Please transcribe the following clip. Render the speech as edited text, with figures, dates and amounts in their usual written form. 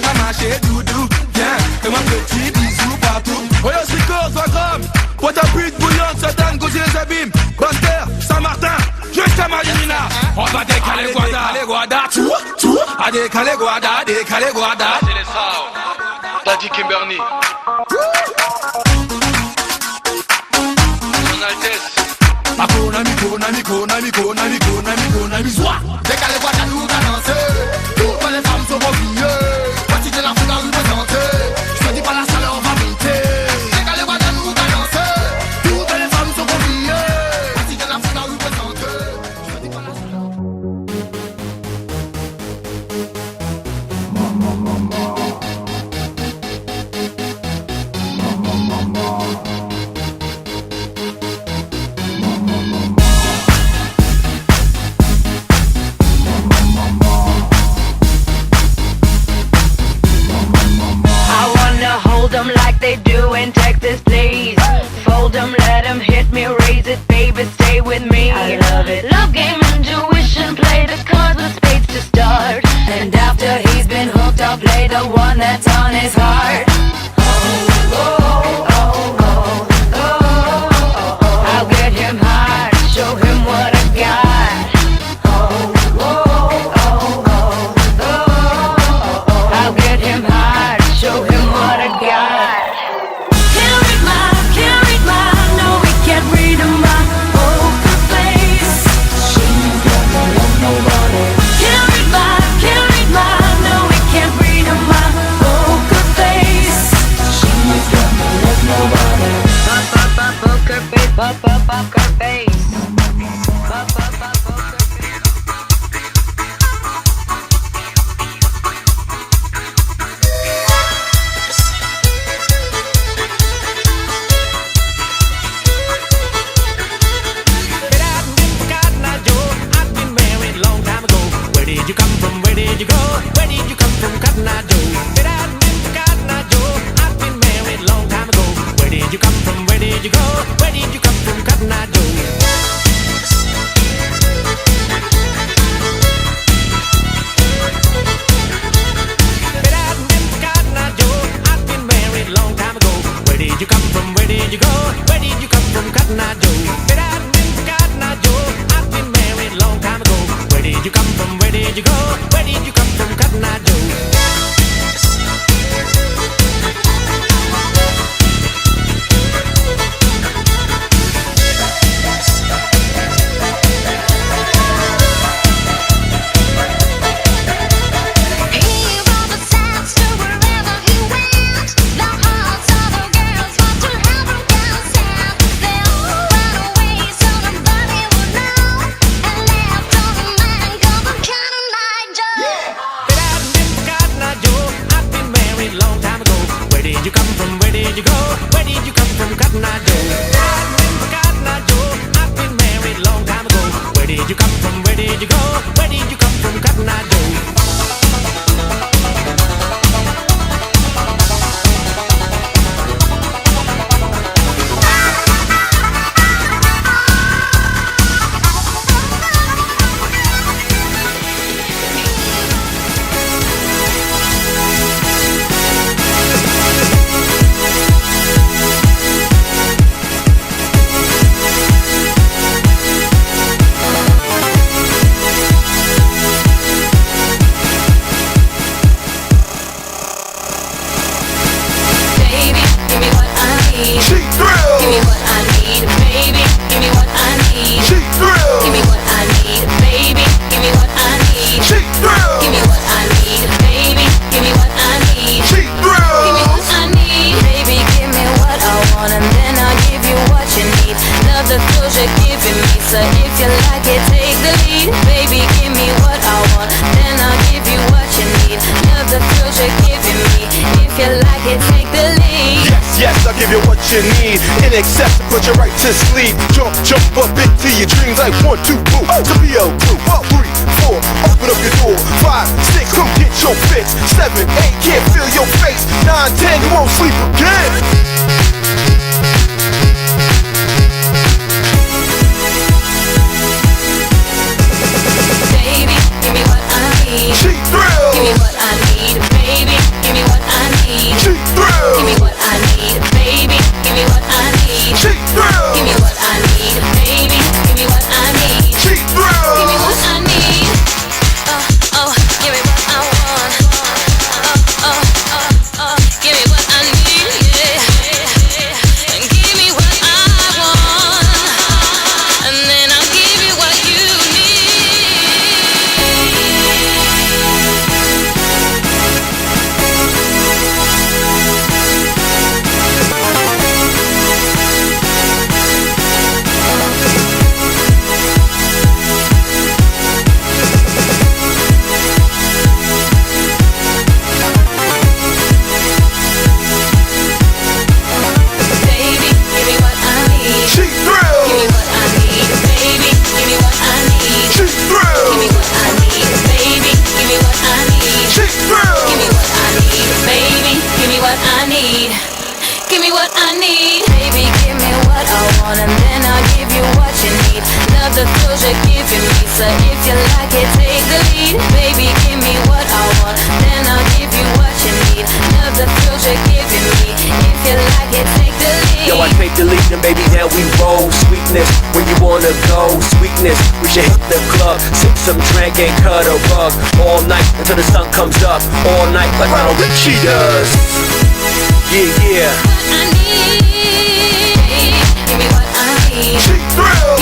à marcher doudou. Viens, fais-moi un petit bisou partout. Oh yo, Slico, Zouagrom, boîte à pute bouillante, Satan, Gauzy les abîmes, Buster, Saint-Martin, jusqu'à Marinina. On va décaler Guada, tout, à décaler Guada. C'est les sounds, Daddy Kimberly. Son Altesse. Konami, Zoua. Décaler Guada, nous va danser. Toutes les femmes sont mobiliées. Parti de l'Afrique à représenter. Je te dis pas la chaleur va monter. Décaler Guada, nous va danser. Toutes les femmes sont mobiliées. Parti de l'Afrique à représenter. Je te dis pas la chaleur. Them like they do in Texas, please. Fold them, let them hit me, raise it, baby, stay with me. I love it. Love game, intuition, play the cards with spades to start. And after he's been hooked, I'll play the one that's on his heart. Oh, oh, oh, oh, oh, oh, oh. I'll get him hard, show him what I got. Oh, oh, oh, oh, oh, oh, oh. I'll get him hard, show him what I got. Poker face. Where did you come from? Where did you go? Where did you come from, Cotton Eye Joe? Get out, Mr. Cotton Eye Joe. I've been married long time ago. Where did you come from? Where did you go? Where did you come from, Cotton Eye Joe? Where did you come from? Where did you go? Where did you come from, Cotton Eye Joe? Get out, Mr. Cotton Eye Joe. I've been married long time ago. Where did you come from? Where did you go? Where did you come from, Cotton Eye Joe? Where did you come from? Where did you go? Where did you come from, Cotton Eye Joe? I've been for Cotton Eye Joe. I've been married long time ago. Where did you come from? Where did you go? Where did you come from, Cotton Eye Joe? So if you like it, take the lead. Baby, give me what I want, then I'll give you what you need. Love the thrills you're giving me. If you like it, take the lead. Yes, I'll give you what you need. In excess to put you right to sleep. Jump up into your dreams like 1, 2, boom. To be a group, 3, 4, open up your door. 5, 6, come get your fix. 7, 8, can't feel your face. 9, 10, you won't sleep again. Baby, give me what I need. Cheap thrills. Give me what I need, baby. me what I need. Baby, give me what I want and then I'll give you what you need. Love the thrills you're giving me, so if you like it, take the lead. Baby, give me what I want, then I'll give you what you need. Love the thrills you're giving me, if you like it, take the lead. Yo, I take the lead and baby, now we roll. Sweetness, where you wanna go? Sweetness, we should hit the club, sip some drink and cut a rug. All night until the sun comes up. All night like Lionel Richie does. Yeah, yeah. What I need, give me what I need. Cheap thrill.